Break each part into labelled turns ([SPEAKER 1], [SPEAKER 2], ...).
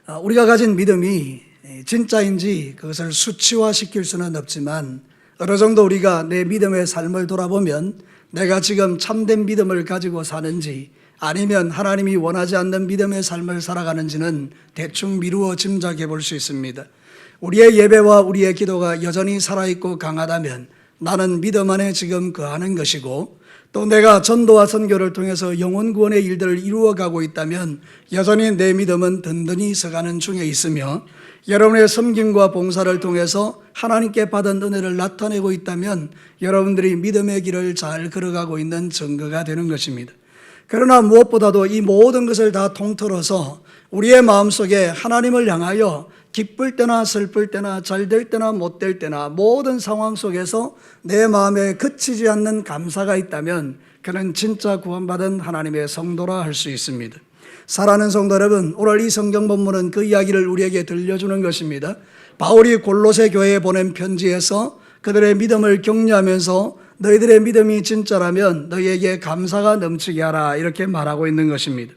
[SPEAKER 1] 우리가 가진 믿음이 진짜인지 그것을 수치화시킬 수는 없지만 어느 정도 우리가 내 믿음의 삶을 돌아보면 내가 지금 참된 믿음을 가지고 사는지 아니면 하나님이 원하지 않는 믿음의 삶을 살아가는지는 대충 미루어 짐작해 볼 수 있습니다. 우리의 예배와 우리의 기도가 여전히 살아있고 강하다면 나는 믿음 안에 지금 거하는 것이고, 또 내가 전도와 선교를 통해서 영혼 구원의 일들을 이루어가고 있다면 여전히 내 믿음은 든든히 서가는 중에 있으며, 여러분의 섬김과 봉사를 통해서 하나님께 받은 은혜를 나타내고 있다면 여러분들이 믿음의 길을 잘 걸어가고 있는 증거가 되는 것입니다. 그러나 무엇보다도 이 모든 것을 다 통틀어서 우리의 마음속에 하나님을 향하여 기쁠 때나 슬플 때나 잘 될 때나 못 될 때나 모든 상황 속에서 내 마음에 그치지 않는 감사가 있다면 그는 진짜 구원받은 하나님의 성도라 할 수 있습니다. 사랑하는 성도 여러분, 오늘 이 성경 본문은 그 이야기를 우리에게 들려주는 것입니다. 바울이 골로새 교회에 보낸 편지에서 그들의 믿음을 격려하면서 너희들의 믿음이 진짜라면 너희에게 감사가 넘치게 하라 이렇게 말하고 있는 것입니다.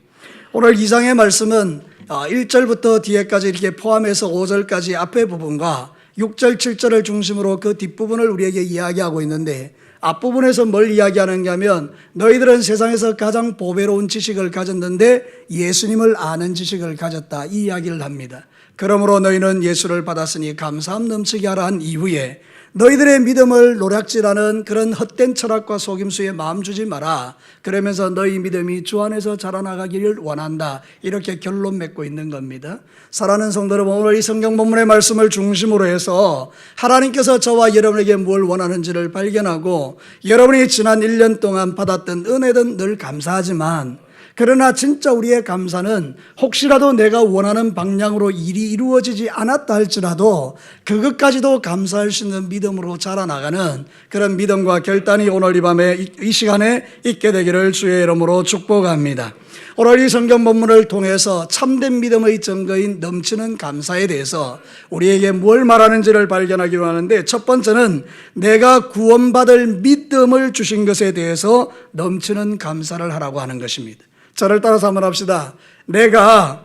[SPEAKER 1] 오늘 2장의 말씀은 1절부터 뒤에까지 이렇게 포함해서 5절까지 앞에 부분과 6절, 7절을 중심으로 그 뒷부분을 우리에게 이야기하고 있는데, 앞부분에서 뭘 이야기하는가 하면 너희들은 세상에서 가장 보배로운 지식을 가졌는데 예수님을 아는 지식을 가졌다, 이 이야기를 합니다. 그러므로 너희는 예수를 받았으니 감사함 넘치게 하라 한 이후에 너희들의 믿음을 노략질하는 그런 헛된 철학과 속임수에 마음 주지 마라. 그러면서 너희 믿음이 주 안에서 자라나가기를 원한다, 이렇게 결론 맺고 있는 겁니다. 사랑하는 성도 여러분, 오늘 이 성경 본문의 말씀을 중심으로 해서 하나님께서 저와 여러분에게 뭘 원하는지를 발견하고, 여러분이 지난 1년 동안 받았던 은혜든 늘 감사하지만, 그러나 진짜 우리의 감사는 혹시라도 내가 원하는 방향으로 일이 이루어지지 않았다 할지라도 그것까지도 감사할 수 있는 믿음으로 자라나가는 그런 믿음과 결단이 오늘 이 밤에 이 시간에 있게 되기를 주의 이름으로 축복합니다. 오늘 이 성경 본문을 통해서 참된 믿음의 증거인 넘치는 감사에 대해서 우리에게 뭘 말하는지를 발견하기로 하는데, 첫 번째는 내가 구원받을 믿음을 주신 것에 대해서 넘치는 감사를 하라고 하는 것입니다. 저를 따라서 한번 합시다. 내가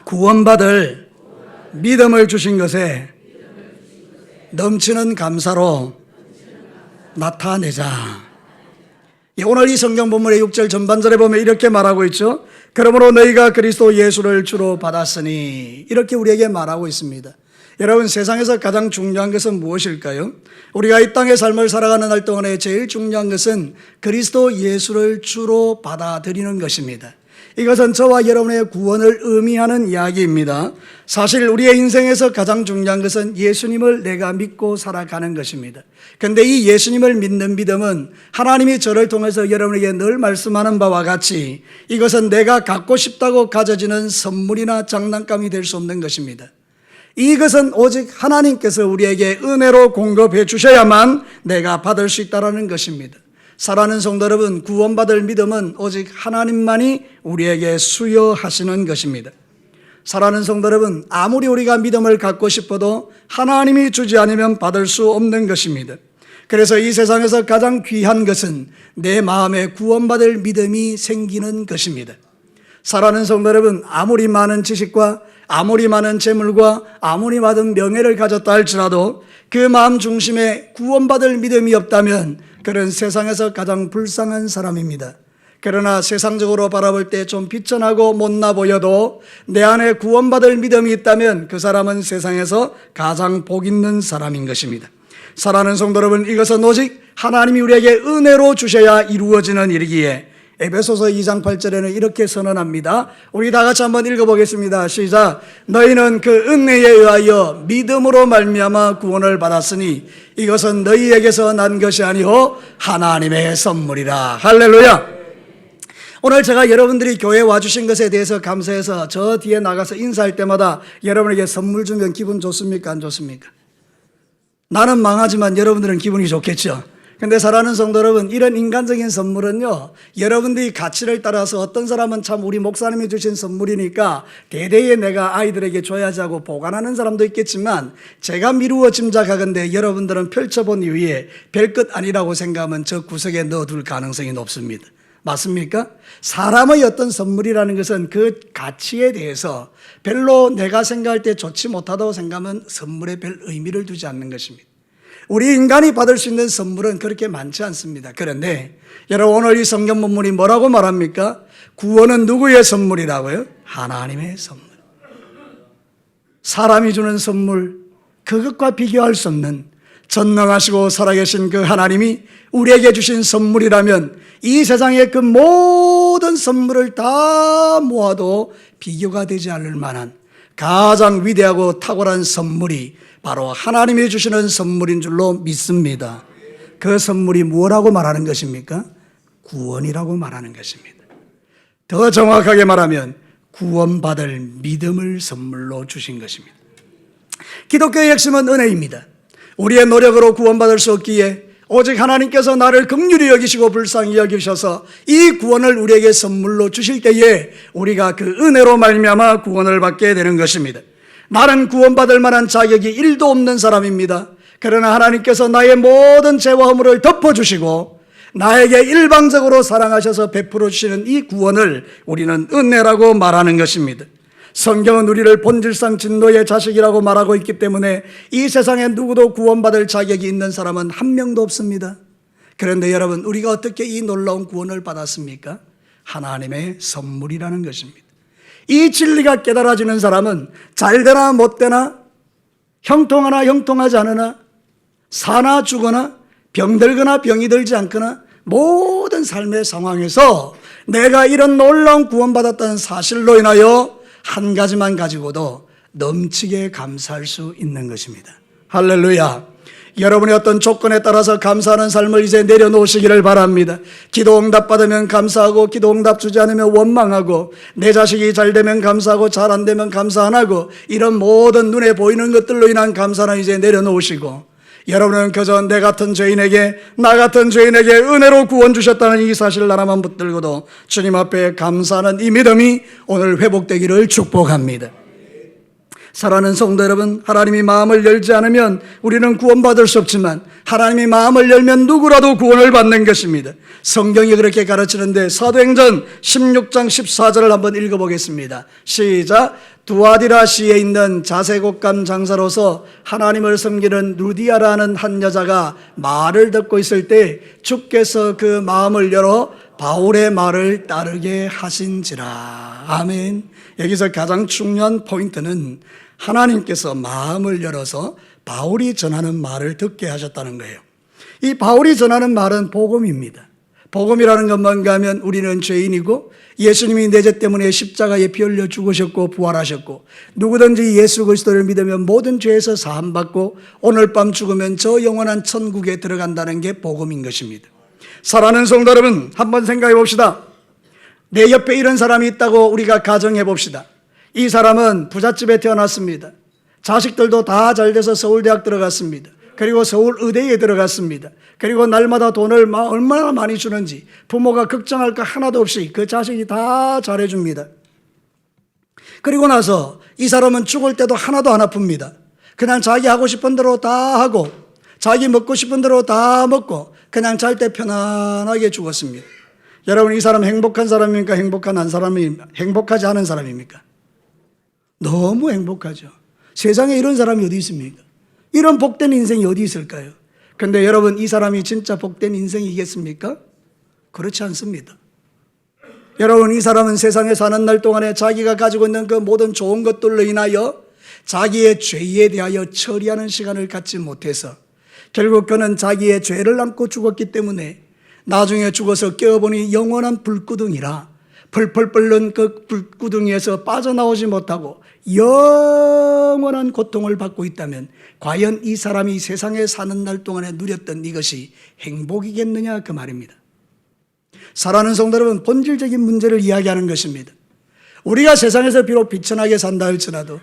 [SPEAKER 1] 구원받을 믿음을 주신 것에 넘치는 감사로 나타내자. 오늘 이 성경 본문의 6절 전반절에 보면 이렇게 말하고 있죠. 그러므로 너희가 그리스도 예수를 주로 받았으니, 이렇게 우리에게 말하고 있습니다. 여러분, 세상에서 가장 중요한 것은 무엇일까요? 우리가 이 땅의 삶을 살아가는 날 동안에 제일 중요한 것은 그리스도 예수를 주로 받아들이는 것입니다. 이것은 저와 여러분의 구원을 의미하는 이야기입니다. 사실 우리의 인생에서 가장 중요한 것은 예수님을 내가 믿고 살아가는 것입니다. 그런데 이 예수님을 믿는 믿음은 하나님이 저를 통해서 여러분에게 늘 말씀하는 바와 같이 이것은 내가 갖고 싶다고 가져지는 선물이나 장난감이 될 수 없는 것입니다. 이것은 오직 하나님께서 우리에게 은혜로 공급해 주셔야만 내가 받을 수 있다는 것입니다. 사랑하는 성도 여러분, 구원받을 믿음은 오직 하나님만이 우리에게 수여하시는 것입니다. 사랑하는 성도 여러분, 아무리 우리가 믿음을 갖고 싶어도 하나님이 주지 않으면 받을 수 없는 것입니다. 그래서 이 세상에서 가장 귀한 것은 내 마음에 구원받을 믿음이 생기는 것입니다. 사랑하는 성도 여러분, 아무리 많은 지식과 아무리 많은 재물과 아무리 많은 명예를 가졌다 할지라도 그 마음 중심에 구원받을 믿음이 없다면 그는 세상에서 가장 불쌍한 사람입니다. 그러나 세상적으로 바라볼 때 좀 비천하고 못나 보여도 내 안에 구원받을 믿음이 있다면 그 사람은 세상에서 가장 복 있는 사람인 것입니다. 사랑하는 성도 여러분, 이것은 오직 하나님이 우리에게 은혜로 주셔야 이루어지는 일이기에 에베소서 2장 8절에는 이렇게 선언합니다. 우리 다 같이 한번 읽어보겠습니다. 시작. 너희는 그 은혜에 의하여 믿음으로 말미암아 구원을 받았으니 이것은 너희에게서 난 것이 아니요 하나님의 선물이라. 할렐루야. 오늘 제가 여러분들이 교회에 와주신 것에 대해서 감사해서 저 뒤에 나가서 인사할 때마다 여러분에게 선물 주면 기분 좋습니까? 안 좋습니까? 나는 망하지만 여러분들은 기분이 좋겠죠. 근데 사랑하는 성도 여러분, 이런 인간적인 선물은요, 여러분들이 가치를 따라서 어떤 사람은 참 우리 목사님이 주신 선물이니까 대대에 내가 아이들에게 줘야지 하고 보관하는 사람도 있겠지만, 제가 미루어 짐작하건대 여러분들은 펼쳐본 이후에 별것 아니라고 생각하면 저 구석에 넣어둘 가능성이 높습니다. 맞습니까? 사람의 어떤 선물이라는 것은 그 가치에 대해서 별로 내가 생각할 때 좋지 못하다고 생각하면 선물에 별 의미를 두지 않는 것입니다. 우리 인간이 받을 수 있는 선물은 그렇게 많지 않습니다. 그런데 여러분, 오늘 이 성경 본문이 뭐라고 말합니까? 구원은 누구의 선물이라고요? 하나님의 선물. 사람이 주는 선물, 그것과 비교할 수 없는 전능하시고 살아계신 그 하나님이 우리에게 주신 선물이라면 이 세상의 그 모든 선물을 다 모아도 비교가 되지 않을 만한 가장 위대하고 탁월한 선물이 바로 하나님이 주시는 선물인 줄로 믿습니다. 그 선물이 뭐라고 말하는 것입니까? 구원이라고 말하는 것입니다. 더 정확하게 말하면 구원받을 믿음을 선물로 주신 것입니다. 기독교의 핵심은 은혜입니다. 우리의 노력으로 구원받을 수 없기에 오직 하나님께서 나를 긍휼히 여기시고 불쌍히 여기셔서 이 구원을 우리에게 선물로 주실 때에 우리가 그 은혜로 말미암아 구원을 받게 되는 것입니다. 나는 구원받을 만한 자격이 1도 없는 사람입니다. 그러나 하나님께서 나의 모든 죄와 허물을 덮어주시고 나에게 일방적으로 사랑하셔서 베풀어 주시는 이 구원을 우리는 은혜라고 말하는 것입니다. 성경은 우리를 본질상 진노의 자식이라고 말하고 있기 때문에 이 세상에 누구도 구원받을 자격이 있는 사람은 한 명도 없습니다. 그런데 여러분, 우리가 어떻게 이 놀라운 구원을 받았습니까? 하나님의 선물이라는 것입니다. 이 진리가 깨달아지는 사람은 잘되나 못되나, 형통하나 형통하지 않으나, 사나 죽거나, 병들거나 병이 들지 않거나 모든 삶의 상황에서 내가 이런 놀라운 구원받았다는 사실로 인하여 한 가지만 가지고도 넘치게 감사할 수 있는 것입니다. 할렐루야. 여러분의 어떤 조건에 따라서 감사하는 삶을 이제 내려놓으시기를 바랍니다. 기도 응답 받으면 감사하고 기도 응답 주지 않으면 원망하고 내 자식이 잘 되면 감사하고 잘 안 되면 감사 안 하고 이런 모든 눈에 보이는 것들로 인한 감사는 이제 내려놓으시고 여러분은 그저 내 같은 죄인에게 나 같은 죄인에게 은혜로 구원 주셨다는 이 사실 하나만 붙들고도 주님 앞에 감사하는 이 믿음이 오늘 회복되기를 축복합니다. 사랑하는 성도 여러분, 하나님이 마음을 열지 않으면 우리는 구원받을 수 없지만 하나님이 마음을 열면 누구라도 구원을 받는 것입니다. 성경이 그렇게 가르치는데 사도행전 16장 14절을 한번 읽어보겠습니다. 시작. 두아디라시에 있는 자색옷감 장사로서 하나님을 섬기는 루디아라는 한 여자가 말을 듣고 있을 때 주께서 그 마음을 열어 바울의 말을 따르게 하신지라. 아멘. 여기서 가장 중요한 포인트는 하나님께서 마음을 열어서 바울이 전하는 말을 듣게 하셨다는 거예요. 이 바울이 전하는 말은 복음입니다. 복음이라는 건 뭔가 하면 우리는 죄인이고 예수님이 내 죄 때문에 십자가에 피 흘려 죽으셨고 부활하셨고 누구든지 예수 그리스도를 믿으면 모든 죄에서 사함받고 오늘 밤 죽으면 저 영원한 천국에 들어간다는 게 복음인 것입니다. 사랑하는 성도 여러분, 한번 생각해 봅시다. 내 옆에 이런 사람이 있다고 우리가 가정해 봅시다. 이 사람은 부잣집에 태어났습니다. 자식들도 다 잘 돼서 서울대학 들어갔습니다. 그리고 서울의대에 들어갔습니다. 그리고 날마다 돈을 얼마나 많이 주는지 부모가 걱정할 거 하나도 없이 그 자식이 다 잘해줍니다. 그리고 나서 이 사람은 죽을 때도 하나도 안 아픕니다. 그냥 자기 하고 싶은 대로 다 하고 자기 먹고 싶은 대로 다 먹고 그냥 잘 때 편안하게 죽었습니다. 여러분, 이 사람 행복한 사람입니까? 행복하지 않은 사람입니까? 너무 행복하죠. 세상에 이런 사람이 어디 있습니까? 이런 복된 인생이 어디 있을까요? 근데 여러분, 이 사람이 진짜 복된 인생이겠습니까? 그렇지 않습니다. 여러분, 이 사람은 세상에 사는 날 동안에 자기가 가지고 있는 그 모든 좋은 것들로 인하여 자기의 죄에 대하여 처리하는 시간을 갖지 못해서 결국 그는 자기의 죄를 안고 죽었기 때문에 나중에 죽어서 깨어보니 영원한 불구덩이라 펄펄 끓는 그 불구덩이에서 빠져나오지 못하고 영원한 고통을 받고 있다면 과연 이 사람이 세상에 사는 날 동안에 누렸던 이것이 행복이겠느냐, 그 말입니다. 사랑하는 성도 여러분, 본질적인 문제를 이야기하는 것입니다. 우리가 세상에서 비록 비천하게 산다 할지라도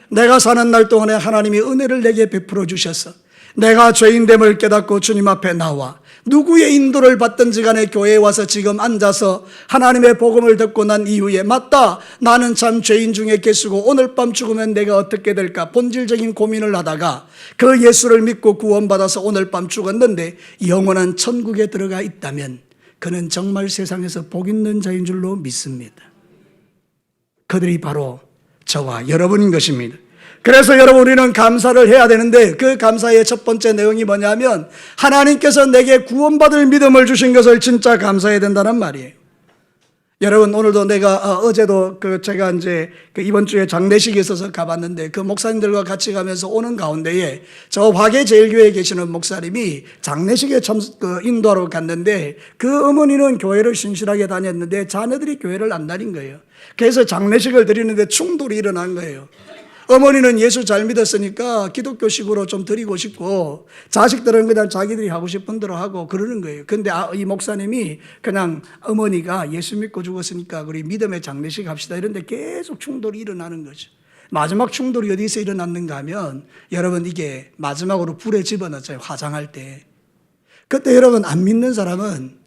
[SPEAKER 1] 내가 사는 날 동안에 하나님이 은혜를 내게 베풀어 주셔서 내가 죄인됨을 깨닫고 주님 앞에 나와 누구의 인도를 받든지 간에 교회에 와서 지금 앉아서 하나님의 복음을 듣고 난 이후에 맞다, 나는 참 죄인 중에 개수고 오늘 밤 죽으면 내가 어떻게 될까 본질적인 고민을 하다가 그 예수를 믿고 구원받아서 오늘 밤 죽었는데 영원한 천국에 들어가 있다면 그는 정말 세상에서 복 있는 자인 줄로 믿습니다. 그들이 바로 저와 여러분인 것입니다. 그래서 여러분, 우리는 감사를 해야 되는데 그 감사의 첫 번째 내용이 뭐냐면 하나님께서 내게 구원받을 믿음을 주신 것을 진짜 감사해야 된다는 말이에요. 여러분, 오늘도 어제도 제가 이제 이번 주에 장례식이 있어서 가봤는데 그 목사님들과 같이 가면서 오는 가운데에 저 화계제일교회에 계시는 목사님이 장례식에 인도하러 갔는데 그 어머니는 교회를 신실하게 다녔는데 자녀들이 교회를 안 다닌 거예요. 그래서 장례식을 드리는데 충돌이 일어난 거예요. 어머니는 예수 잘 믿었으니까 기독교식으로 좀 드리고 싶고 자식들은 그냥 자기들이 하고 싶은 대로 하고 그러는 거예요. 근데 이 목사님이 그냥 어머니가 예수 믿고 죽었으니까 우리 믿음의 장례식 합시다 이런데 계속 충돌이 일어나는 거죠. 마지막 충돌이 어디서 일어났는가 하면 여러분, 이게 마지막으로 불에 집어넣었어요. 화장할 때. 그때 여러분, 안 믿는 사람은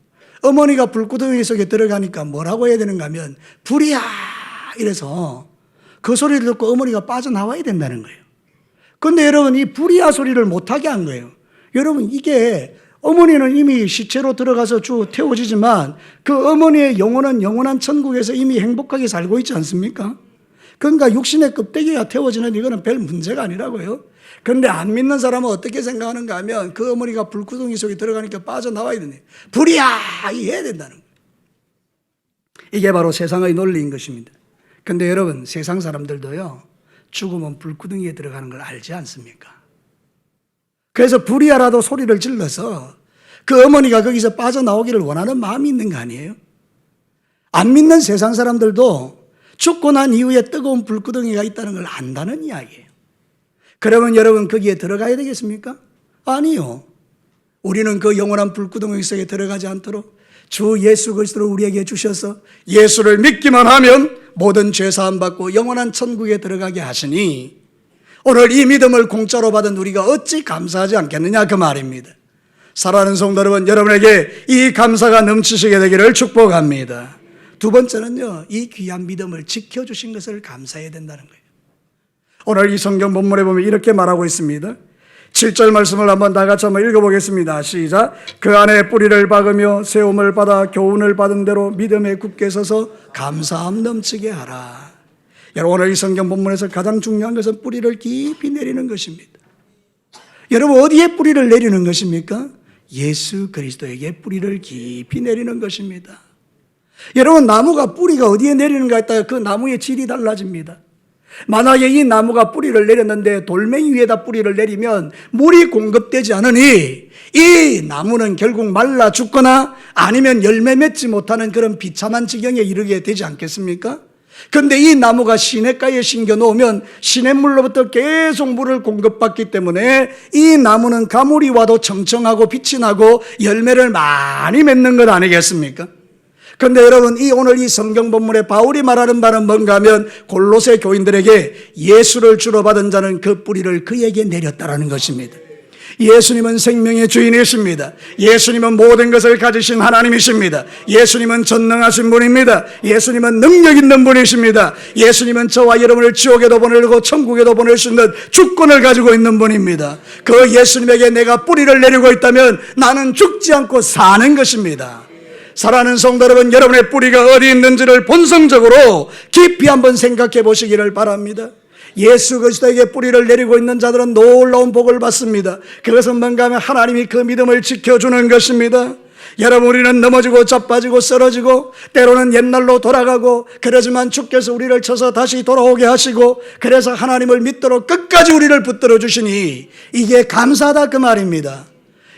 [SPEAKER 1] 어머니가 불구덩이 속에 들어가니까 뭐라고 해야 되는가 하면 불이야 이래서 그 소리를 듣고 어머니가 빠져나와야 된다는 거예요. 그런데 여러분, 이 불이야 소리를 못하게 한 거예요. 여러분, 이게 어머니는 이미 시체로 들어가서 태워지지만 그 어머니의 영혼은 영원한 천국에서 이미 행복하게 살고 있지 않습니까? 그러니까 육신의 껍데기가 태워지는 이거는 별 문제가 아니라고요. 그런데 안 믿는 사람은 어떻게 생각하는가 하면 그 어머니가 불구덩이 속에 들어가니까 빠져나와야 되네. 불이야! 해야 된다는 거예요. 이게 바로 세상의 논리인 것입니다. 근데 여러분, 세상 사람들도요, 죽으면 불구덩이에 들어가는 걸 알지 않습니까? 그래서 불이야라도 소리를 질러서 그 어머니가 거기서 빠져나오기를 원하는 마음이 있는 거 아니에요? 안 믿는 세상 사람들도 죽고 난 이후에 뜨거운 불구덩이가 있다는 걸 안다는 이야기예요. 그러면 여러분, 거기에 들어가야 되겠습니까? 아니요. 우리는 그 영원한 불구덩이 속에 들어가지 않도록 주 예수 그리스도를 우리에게 주셔서 예수를 믿기만 하면 모든 죄 사함 받고 영원한 천국에 들어가게 하시니 오늘 이 믿음을 공짜로 받은 우리가 어찌 감사하지 않겠느냐 그 말입니다. 사랑하는 성도 여러분, 여러분에게 이 감사가 넘치시게 되기를 축복합니다. 두 번째는요, 이 귀한 믿음을 지켜주신 것을 감사해야 된다는 거예요. 오늘 이 성경 본문에 보면 이렇게 말하고 있습니다. 7절 말씀을 다 같이 한번 읽어보겠습니다. 시작. 그 안에 뿌리를 박으며 세움을 받아 교훈을 받은 대로 믿음에 굳게 서서 감사함 넘치게 하라. 여러분, 오늘 이 성경 본문에서 가장 중요한 것은 뿌리를 깊이 내리는 것입니다. 여러분, 어디에 뿌리를 내리는 것입니까? 예수 그리스도에게 뿌리를 깊이 내리는 것입니다. 여러분, 나무가 뿌리가 어디에 내리는가 했다가 그 나무의 질이 달라집니다. 만약에 이 나무가 뿌리를 내렸는데 돌멩이 위에다 뿌리를 내리면 물이 공급되지 않으니 이 나무는 결국 말라 죽거나 아니면 열매 맺지 못하는 그런 비참한 지경에 이르게 되지 않겠습니까? 그런데 이 나무가 시냇가에 심겨 놓으면 시냇물로부터 계속 물을 공급받기 때문에 이 나무는 가물이 와도 청청하고 빛이 나고 열매를 많이 맺는 것 아니겠습니까? 그런데 여러분, 오늘 이 성경 본문에 바울이 말하는 바는 뭔가 하면 골로새 교인들에게 예수를 주로 받은 자는 그 뿌리를 그에게 내렸다라는 것입니다. 예수님은 생명의 주인이십니다. 예수님은 모든 것을 가지신 하나님이십니다. 예수님은 전능하신 분입니다. 예수님은 능력 있는 분이십니다. 예수님은 저와 여러분을 지옥에도 보내고 천국에도 보낼 수 있는 주권을 가지고 있는 분입니다. 그 예수님에게 내가 뿌리를 내리고 있다면 나는 죽지 않고 사는 것입니다. 사랑하는 성도 여러분, 여러분의 뿌리가 어디 있는지를 본성적으로 깊이 한번 생각해 보시기를 바랍니다. 예수 그리스도에게 뿌리를 내리고 있는 자들은 놀라운 복을 받습니다. 그것은 뭔가 하면 하나님이 그 믿음을 지켜주는 것입니다. 여러분, 우리는 넘어지고 자빠지고 쓰러지고 때로는 옛날로 돌아가고 그러지만 주께서 우리를 쳐서 다시 돌아오게 하시고 그래서 하나님을 믿도록 끝까지 우리를 붙들어 주시니 이게 감사하다 그 말입니다.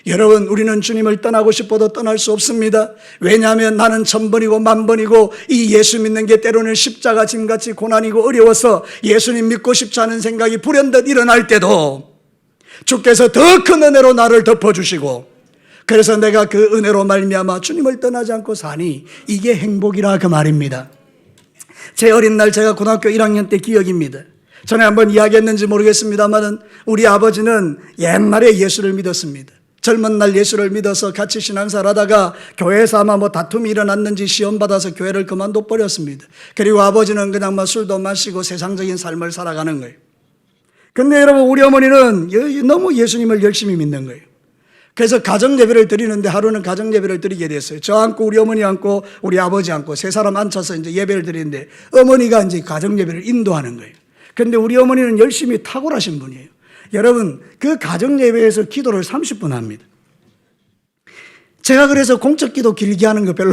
[SPEAKER 1] 여러분, 우리는 주님을 떠나고 싶어도 떠날 수 없습니다. 왜냐하면 나는 1000번이고 10,000번이고 이 예수 믿는 게 때로는 십자가 짐같이 고난이고 어려워서 예수님 믿고 싶지 않은 생각이 불현듯 일어날 때도 주께서 더 큰 은혜로 나를 덮어주시고 그래서 내가 그 은혜로 말미암아 주님을 떠나지 않고 사니 이게 행복이라 그 말입니다. 제 어린 날 제가 고등학교 1학년 때 기억입니다. 전에 한번 이야기했는지 모르겠습니다만 우리 아버지는 옛날에 예수를 믿었습니다. 젊은 날 예수를 믿어서 같이 신앙생활 하다가 교회에서 아마 다툼이 일어났는지 시험 받아서 교회를 그만둬 버렸습니다. 그리고 아버지는 그냥 술도 마시고 세상적인 삶을 살아가는 거예요. 근데 여러분, 우리 어머니는 너무 예수님을 열심히 믿는 거예요. 그래서 가정예배를 드리는데 하루는 가정예배를 드리게 됐어요. 저 앉고 우리 어머니 앉고 우리 아버지 앉고 세 사람 앉혀서 이제 예배를 드리는데 어머니가 이제 가정예배를 인도하는 거예요. 그런데 우리 어머니는 열심히 탁월하신 분이에요. 여러분, 그 가정예배에서 기도를 30분 합니다. 제가 그래서 공적기도 길게 하는 거 별로.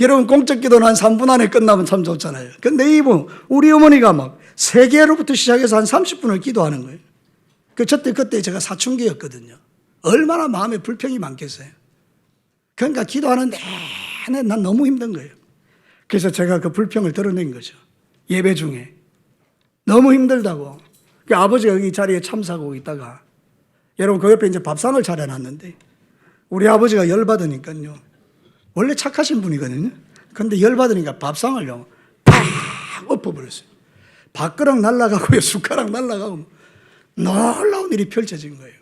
[SPEAKER 1] 여러분, 공적기도는 한 3분 안에 끝나면 참 좋잖아요. 근데 이분, 우리 어머니가 막 3개로부터 시작해서 한 30분을 기도하는 거예요. 그때 제가 사춘기였거든요. 얼마나 마음에 불평이 많겠어요. 그러니까 기도하는 내내 난 너무 힘든 거예요. 그래서 제가 그 불평을 드러낸 거죠. 예배 중에. 너무 힘들다고. 그 아버지가 여기 자리에 참석하고 있다가 여러분 그 옆에 이제 밥상을 차려놨는데 우리 아버지가 열받으니까요. 원래 착하신 분이거든요. 그런데 열받으니까 밥상을요. 팍! 엎어버렸어요. 밥그릇 날아가고요. 숟가락 날아가고 놀라운 일이 펼쳐진 거예요.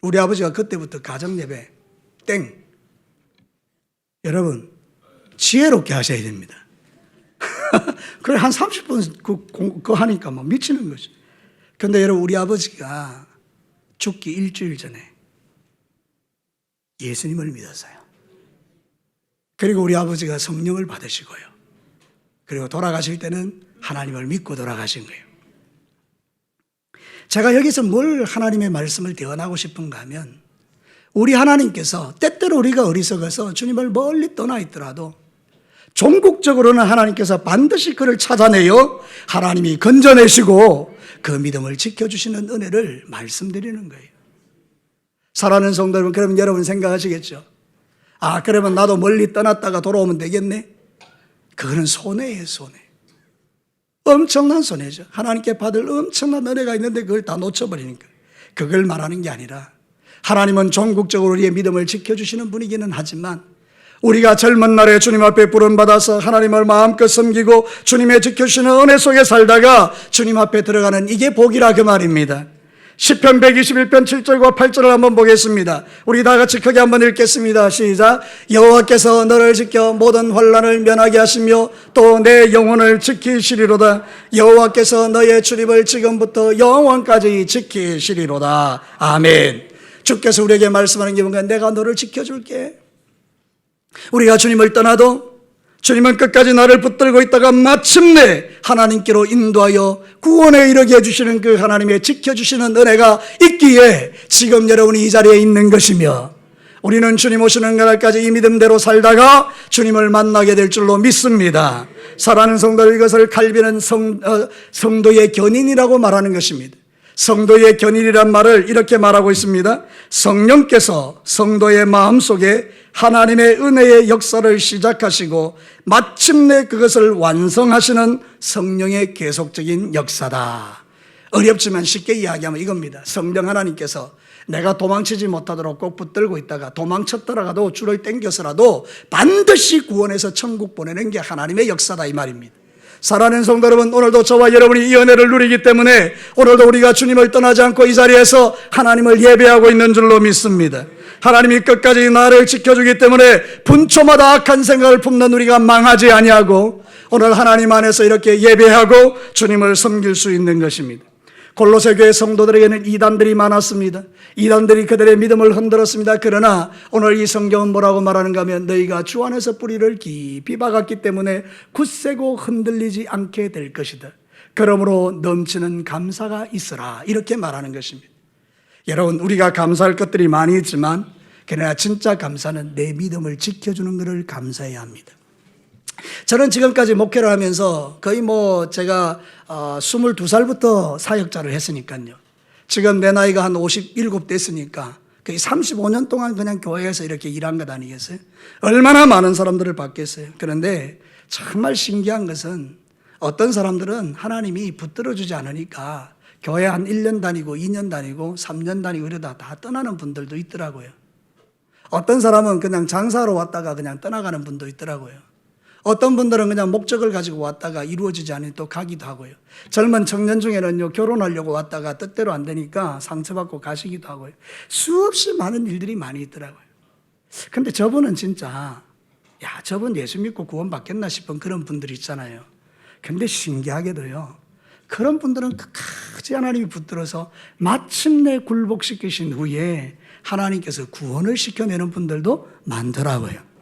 [SPEAKER 1] 우리 아버지가 그때부터 가정예배 땡. 여러분 지혜롭게 하셔야 됩니다. 그래 한 30분 그거 하니까 막 미치는 거죠. 그런데 여러분 우리 아버지가 죽기 일주일 전에 예수님을 믿었어요. 그리고 우리 아버지가 성령을 받으시고요. 그리고 돌아가실 때는 하나님을 믿고 돌아가신 거예요. 제가 여기서 뭘 하나님의 말씀을 대언하고 싶은가 하면 우리 하나님께서 때때로 우리가 어리석어서 주님을 멀리 떠나 있더라도 종국적으로는 하나님께서 반드시 그를 찾아내어 하나님이 건져내시고 그 믿음을 지켜주시는 은혜를 말씀드리는 거예요. 사랑하는 성도 여러분, 그러면 여러분 생각하시겠죠? 아, 그러면 나도 멀리 떠났다가 돌아오면 되겠네? 그거는 손해예요, 손해. 엄청난 손해죠. 하나님께 받을 엄청난 은혜가 있는데 그걸 다 놓쳐버리니까. 그걸 말하는 게 아니라 하나님은 종국적으로 우리의 믿음을 지켜주시는 분이기는 하지만 우리가 젊은 날에 주님 앞에 부름받아서 하나님을 마음껏 섬기고 주님의 지켜주시는 은혜 속에 살다가 주님 앞에 들어가는 이게 복이라 그 말입니다. 시편 121편 7절과 8절을 한번 보겠습니다. 우리 다 같이 크게 한번 읽겠습니다. 시작. 여호와께서 너를 지켜 모든 환난을 면하게 하시며 또 내 영혼을 지키시리로다. 여호와께서 너의 출입을 지금부터 영원까지 지키시리로다. 아멘. 주께서 우리에게 말씀하는 게 뭔가 내가 너를 지켜줄게. 우리가 주님을 떠나도 주님은 끝까지 나를 붙들고 있다가 마침내 하나님께로 인도하여 구원에 이르게 해주시는 그 하나님의 지켜주시는 은혜가 있기에 지금 여러분이 이 자리에 있는 것이며 우리는 주님 오시는 그날까지 이 믿음대로 살다가 주님을 만나게 될 줄로 믿습니다. 사랑하는 성도들, 이것을 칼빈은 성도의 견인이라고 말하는 것입니다. 성도의 견인이란 말을 이렇게 말하고 있습니다. 성령께서 성도의 마음속에 하나님의 은혜의 역사를 시작하시고 마침내 그것을 완성하시는 성령의 계속적인 역사다. 어렵지만 쉽게 이야기하면 이겁니다. 성령 하나님께서 내가 도망치지 못하도록 꼭 붙들고 있다가 도망쳤더라도 줄을 당겨서라도 반드시 구원해서 천국 보내는 게 하나님의 역사다 이 말입니다. 사랑하는 성도 여러분, 오늘도 저와 여러분이 이 은혜를 누리기 때문에 오늘도 우리가 주님을 떠나지 않고 이 자리에서 하나님을 예배하고 있는 줄로 믿습니다. 하나님이 끝까지 나를 지켜주기 때문에 분초마다 악한 생각을 품는 우리가 망하지 아니하고 오늘 하나님 안에서 이렇게 예배하고 주님을 섬길 수 있는 것입니다. 골로새 교회 성도들에게는 이단들이 많았습니다. 이단들이 그들의 믿음을 흔들었습니다. 그러나 오늘 이 성경은 뭐라고 말하는가 하면 너희가 주 안에서 뿌리를 깊이 박았기 때문에 굳세고 흔들리지 않게 될 것이다. 그러므로 넘치는 감사가 있으라. 이렇게 말하는 것입니다. 여러분, 우리가 감사할 것들이 많이 있지만 그러나 진짜 감사는 내 믿음을 지켜주는 것을 감사해야 합니다. 저는 지금까지 목회를 하면서 거의 제가 22살부터 사역자를 했으니까요. 지금 내 나이가 한 57 됐으니까 거의 35년 동안 그냥 교회에서 이렇게 일한 것 아니겠어요? 얼마나 많은 사람들을 봤겠어요? 그런데 정말 신기한 것은 어떤 사람들은 하나님이 붙들어주지 않으니까 교회 한 1년 다니고 2년 다니고 3년 다니고 이러다 다 떠나는 분들도 있더라고요. 어떤 사람은 그냥 장사로 왔다가 그냥 떠나가는 분도 있더라고요. 어떤 분들은 그냥 목적을 가지고 왔다가 이루어지지 않으니 또 가기도 하고요. 젊은 청년 중에는요, 결혼하려고 왔다가 뜻대로 안 되니까 상처받고 가시기도 하고요. 수없이 많은 일들이 많이 있더라고요. 근데 저분은 진짜, 저분 예수 믿고 구원 받겠나 싶은 그런 분들이 있잖아요. 근데 신기하게도요, 그런 분들은 끝까지 하나님이 붙들어서 마침내 굴복시키신 후에 하나님께서 구원을 시켜내는 분들도 많더라고요.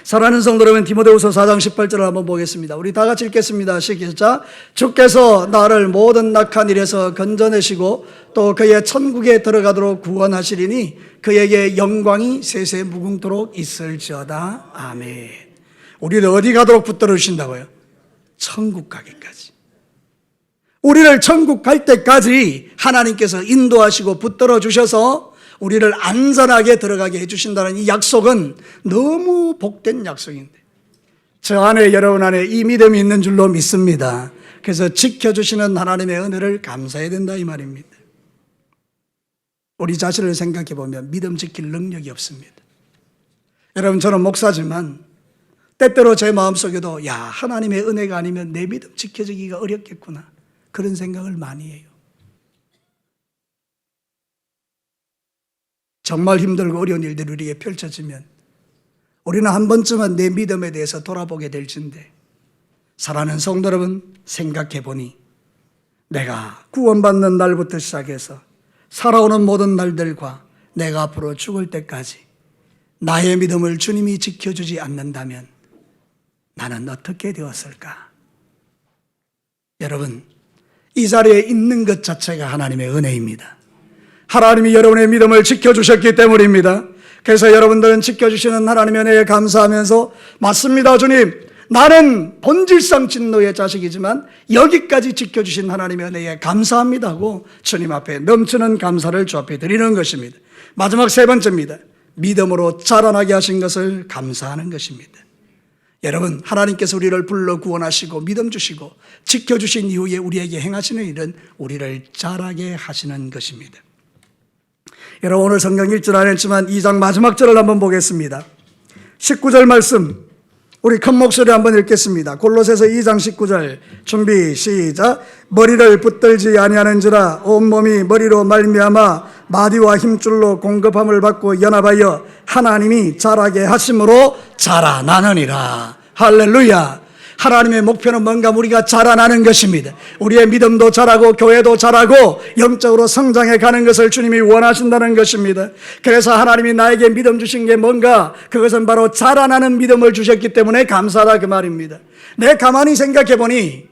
[SPEAKER 1] 사랑하는 성도 여러분, 디모데후서 4장 18절을 한번 보겠습니다. 우리 다 같이 읽겠습니다. 시작. 주께서 나를 모든 낙한 일에서 건져내시고 또 그의 천국에 들어가도록 구원하시리니 그에게 영광이 세세 무궁토록 있을지어다. 아멘. 우리를 어디 가도록 붙들어 주신다고요? 천국 가기까지. 우리를 천국 갈 때까지 하나님께서 인도하시고 붙들어 주셔서 우리를 안전하게 들어가게 해주신다는 이 약속은 너무 복된 약속인데 저 안에, 여러분 안에 이 믿음이 있는 줄로 믿습니다. 그래서 지켜주시는 하나님의 은혜를 감사해야 된다 이 말입니다. 우리 자신을 생각해 보면 믿음 지킬 능력이 없습니다. 여러분, 저는 목사지만 때때로 제 마음속에도 야, 하나님의 은혜가 아니면 내 믿음 지켜지기가 어렵겠구나, 그런 생각을 많이 해요. 정말 힘들고 어려운 일들이 우리에게 펼쳐지면 우리는 한 번쯤은 내 믿음에 대해서 돌아보게 될진데, 사랑하는 성도 여러분, 생각해 보니 내가 구원받는 날부터 시작해서 살아오는 모든 날들과 내가 앞으로 죽을 때까지 나의 믿음을 주님이 지켜주지 않는다면 나는 어떻게 되었을까? 여러분, 이 자리에 있는 것 자체가 하나님의 은혜입니다. 하나님이 여러분의 믿음을 지켜주셨기 때문입니다. 그래서 여러분들은 지켜주시는 하나님의 은혜에 감사하면서, 맞습니다 주님, 나는 본질상 진노의 자식이지만 여기까지 지켜주신 하나님의 은혜에 감사합니다 하고 주님 앞에 넘치는 감사를 주 앞에 드리는 것입니다. 마지막 세 번째입니다. 믿음으로 자라나게 하신 것을 감사하는 것입니다. 여러분, 하나님께서 우리를 불러 구원하시고 믿음 주시고 지켜주신 이후에 우리에게 행하시는 일은 우리를 자라게 하시는 것입니다. 여러분, 오늘 성경 읽질 않았지만 2장 마지막 절을 한번 보겠습니다. 19절 말씀 우리 큰 목소리 한번 읽겠습니다. 골로새서 2장 19절 준비 시작. 머리를 붙들지 아니하는지라 온몸이 머리로 말미암아 마디와 힘줄로 공급함을 받고 연합하여 하나님이 자라게 하심으로 자라나느니라. 할렐루야. 하나님의 목표는 뭔가? 우리가 자라나는 것입니다. 우리의 믿음도 자라고 교회도 자라고 영적으로 성장해 가는 것을 주님이 원하신다는 것입니다. 그래서 하나님이 나에게 믿음 주신 게 뭔가? 그것은 바로 자라나는 믿음을 주셨기 때문에 감사하다 그 말입니다. 내 가만히 생각해 보니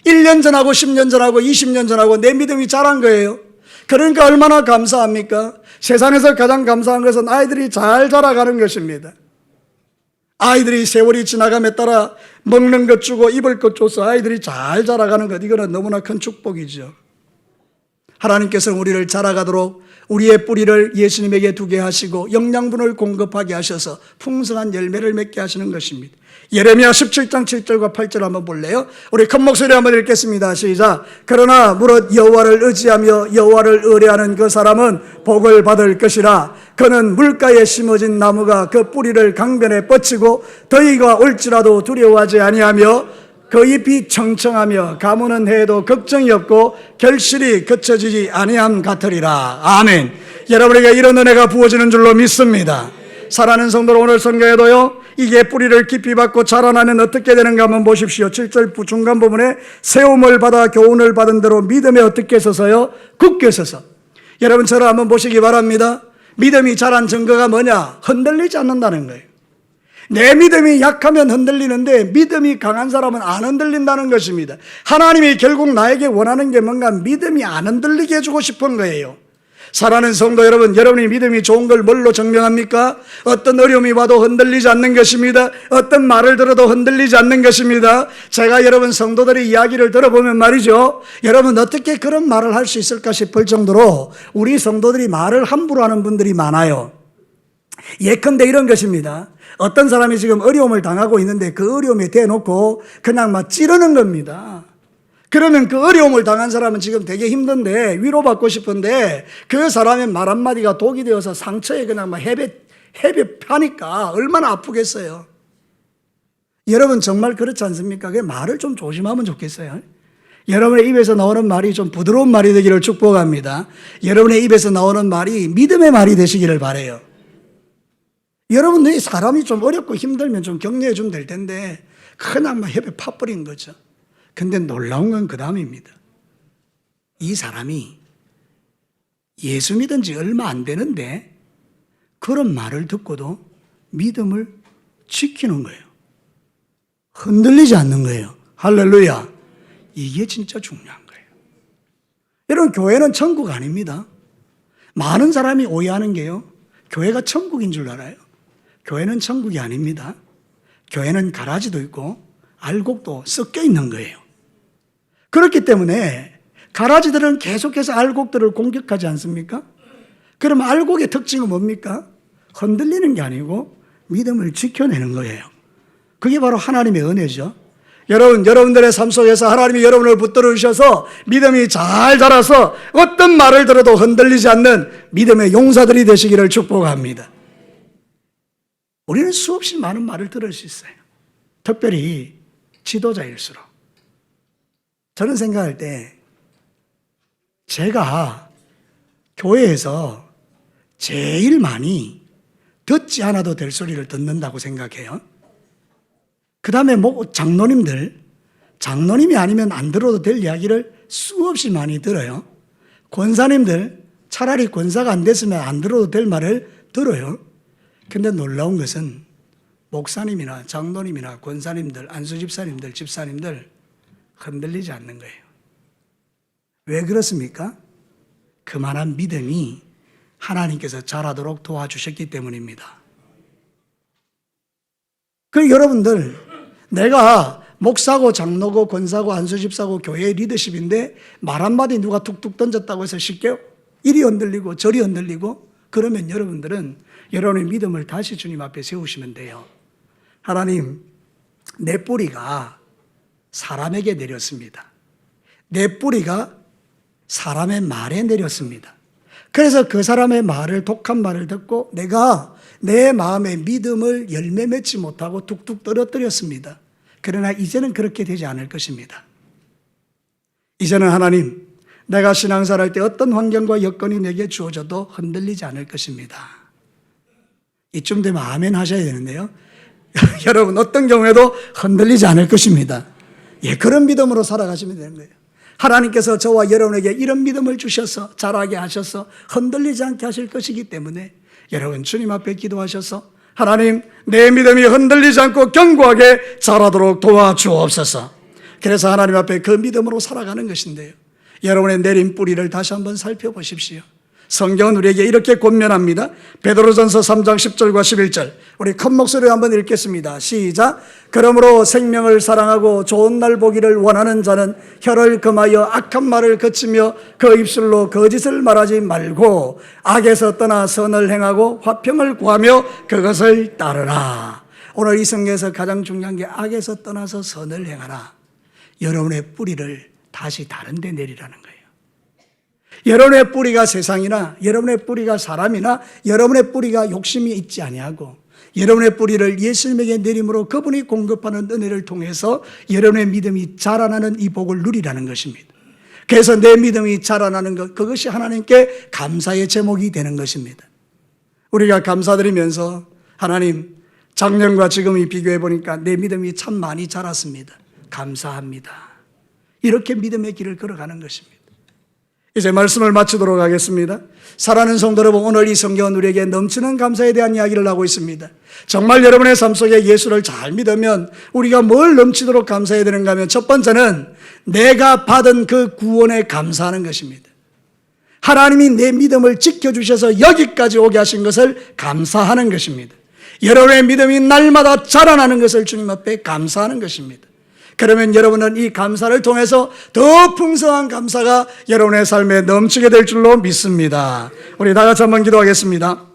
[SPEAKER 1] 1년 전하고 10년 전하고 20년 전하고 내 믿음이 자란 거예요. 그러니까 얼마나 감사합니까? 세상에서 가장 감사한 것은 아이들이 잘 자라가는 것입니다. 아이들이 세월이 지나감에 따라 먹는 것 주고 입을 것 줘서 아이들이 잘 자라가는 것, 이거는 너무나 큰 축복이죠. 하나님께서는 우리를 자라가도록 우리의 뿌리를 예수님에게 두게 하시고 영양분을 공급하게 하셔서 풍성한 열매를 맺게 하시는 것입니다. 예레미야 17장 7절과 8절 한번 볼래요? 우리 큰 목소리 한번 읽겠습니다. 시작. 그러나 무릇 여호와를 의지하며 여호와를 의뢰하는 그 사람은 복을 받을 것이라. 그는 물가에 심어진 나무가 그 뿌리를 강변에 뻗치고 더위가 올지라도 두려워하지 아니하며 그 잎이 청청하며 가무는 해에도 걱정이 없고 결실이 그쳐지지 아니함 같으리라. 아멘. 여러분에게 이런 은혜가 부어지는 줄로 믿습니다. 사랑하는 성도로 오늘 성경에도요, 이게 뿌리를 깊이 받고 자라나면 어떻게 되는가 한번 보십시오. 7절 중간 부분에 세움을 받아 교훈을 받은 대로 믿음에 어떻게 서서요? 굳게 서서. 여러분, 저를 한번 보시기 바랍니다. 믿음이 자란 증거가 뭐냐? 흔들리지 않는다는 거예요. 내 믿음이 약하면 흔들리는데 믿음이 강한 사람은 안 흔들린다는 것입니다. 하나님이 결국 나에게 원하는 게 뭔가? 믿음이 안 흔들리게 해주고 싶은 거예요. 사랑하는 성도 여러분, 여러분이 믿음이 좋은 걸 뭘로 증명합니까? 어떤 어려움이 와도 흔들리지 않는 것입니다. 어떤 말을 들어도 흔들리지 않는 것입니다. 제가 여러분 성도들의 이야기를 들어보면 말이죠, 여러분 어떻게 그런 말을 할 수 있을까 싶을 정도로 우리 성도들이 말을 함부로 하는 분들이 많아요. 예컨대 이런 것입니다. 어떤 사람이 지금 어려움을 당하고 있는데 그 어려움에 대놓고 그냥 막 찌르는 겁니다. 그러면 그 어려움을 당한 사람은 지금 되게 힘든데 위로받고 싶은데 그 사람의 말 한마디가 독이 되어서 상처에 그냥 막 헤베 파니까 얼마나 아프겠어요. 여러분 정말 그렇지 않습니까? 그 말을 좀 조심하면 좋겠어요. 여러분의 입에서 나오는 말이 좀 부드러운 말이 되기를 축복합니다. 여러분의 입에서 나오는 말이 믿음의 말이 되시기를 바라요. 여러분들이 사람이 좀 어렵고 힘들면 좀 격려해 주면 될 텐데 그냥 막 헤베 파버린 거죠. 근데 놀라운 건 그 다음입니다. 이 사람이 예수 믿은 지 얼마 안 되는데 그런 말을 듣고도 믿음을 지키는 거예요. 흔들리지 않는 거예요. 할렐루야. 이게 진짜 중요한 거예요. 여러분, 교회는 천국 아닙니다. 많은 사람이 오해하는 게요, 교회가 천국인 줄 알아요. 교회는 천국이 아닙니다. 교회는 가라지도 있고 알곡도 섞여 있는 거예요. 그렇기 때문에 가라지들은 계속해서 알곡들을 공격하지 않습니까? 그럼 알곡의 특징은 뭡니까? 흔들리는 게 아니고 믿음을 지켜내는 거예요. 그게 바로 하나님의 은혜죠. 여러분들의 삶 속에서 하나님이 여러분을 붙들어 주셔서 믿음이 잘 자라서 어떤 말을 들어도 흔들리지 않는 믿음의 용사들이 되시기를 축복합니다. 우리는 수없이 많은 말을 들을 수 있어요. 특별히 지도자일수록. 저는 생각할 때 제가 교회에서 제일 많이 듣지 않아도 될 소리를 듣는다고 생각해요. 그 다음에 장로님이 아니면 안 들어도 될 이야기를 수없이 많이 들어요. 권사님들, 차라리 권사가 안 됐으면 안 들어도 될 말을 들어요. 근데 놀라운 것은 목사님이나 장로님이나 권사님들, 안수집사님들, 집사님들 흔들리지 않는 거예요. 왜 그렇습니까? 그만한 믿음이 하나님께서 자라도록 도와주셨기 때문입니다. 그리고 여러분들, 내가 목사고 장로고 권사고 안수집사고 교회의 리더십인데 말 한마디 누가 툭툭 던졌다고 해서 쉽게 이리 흔들리고 저리 흔들리고 그러면 여러분들은 여러분의 믿음을 다시 주님 앞에 세우시면 돼요. 하나님, 내 뿌리가 사람에게 내렸습니다. 내 뿌리가 사람의 말에 내렸습니다. 그래서 그 사람의 말을, 독한 말을 듣고 내가 내 마음의 믿음을 열매 맺지 못하고 툭툭 떨어뜨렸습니다. 그러나 이제는 그렇게 되지 않을 것입니다. 이제는 하나님, 내가 신앙생활할 때 어떤 환경과 여건이 내게 주어져도 흔들리지 않을 것입니다. 이쯤 되면 아멘 하셔야 되는데요. 여러분, 어떤 경우에도 흔들리지 않을 것입니다. 예, 그런 믿음으로 살아가시면 되는 거예요. 하나님께서 저와 여러분에게 이런 믿음을 주셔서 자라게 하셔서 흔들리지 않게 하실 것이기 때문에 여러분, 주님 앞에 기도하셔서 하나님, 내 믿음이 흔들리지 않고 견고하게 자라도록 도와주옵소서. 그래서 하나님 앞에 그 믿음으로 살아가는 것인데요, 여러분의 내린 뿌리를 다시 한번 살펴보십시오. 성경은 우리에게 이렇게 권면합니다. 베드로전서 3장 10절과 11절, 우리 큰 목소리로 한번 읽겠습니다. 시작. 그러므로 생명을 사랑하고 좋은 날 보기를 원하는 자는 혀를 금하여 악한 말을 그치며 그 입술로 거짓을 말하지 말고 악에서 떠나 선을 행하고 화평을 구하며 그것을 따르라. 오늘 이 성경에서 가장 중요한 게 악에서 떠나서 선을 행하라. 여러분의 뿌리를 다시 다른 데 내리라는 거예요. 여러분의 뿌리가 세상이나 여러분의 뿌리가 사람이나 여러분의 뿌리가 욕심이 있지 아니하고 여러분의 뿌리를 예수님에게 내림으로 그분이 공급하는 은혜를 통해서 여러분의 믿음이 자라나는 이 복을 누리라는 것입니다. 그래서 내 믿음이 자라나는 것, 그것이 하나님께 감사의 제목이 되는 것입니다. 우리가 감사드리면서 하나님, 작년과 지금이 비교해 보니까 내 믿음이 참 많이 자랐습니다. 감사합니다. 이렇게 믿음의 길을 걸어가는 것입니다. 이제 말씀을 마치도록 하겠습가 사랑하는 성도 여러분, 오늘 이 성경은 우리에게 넘치는 감사에 대한 이야기를 하고 있습니다. 정말 여러분의 삶 속에 예수를 잘 믿으면 우리가 뭘 넘치도록 감사해야 되는가 하면, 첫 번째는 내가 받은 그 구원에 감사하는 것입니다. 하나님이 내 믿음을 지켜주셔서 여기까지 오게 하신 것을 감사하는 것입니다. 여러분의 믿음이 날마다 자라나는 것을 주님 앞에 감사하는 것입니다. 그러면 여러분은 이 감사를 통해서 더 풍성한 감사가 여러분의 삶에 넘치게 될 줄로 믿습니다. 우리 다 같이 한번 기도하겠습니다.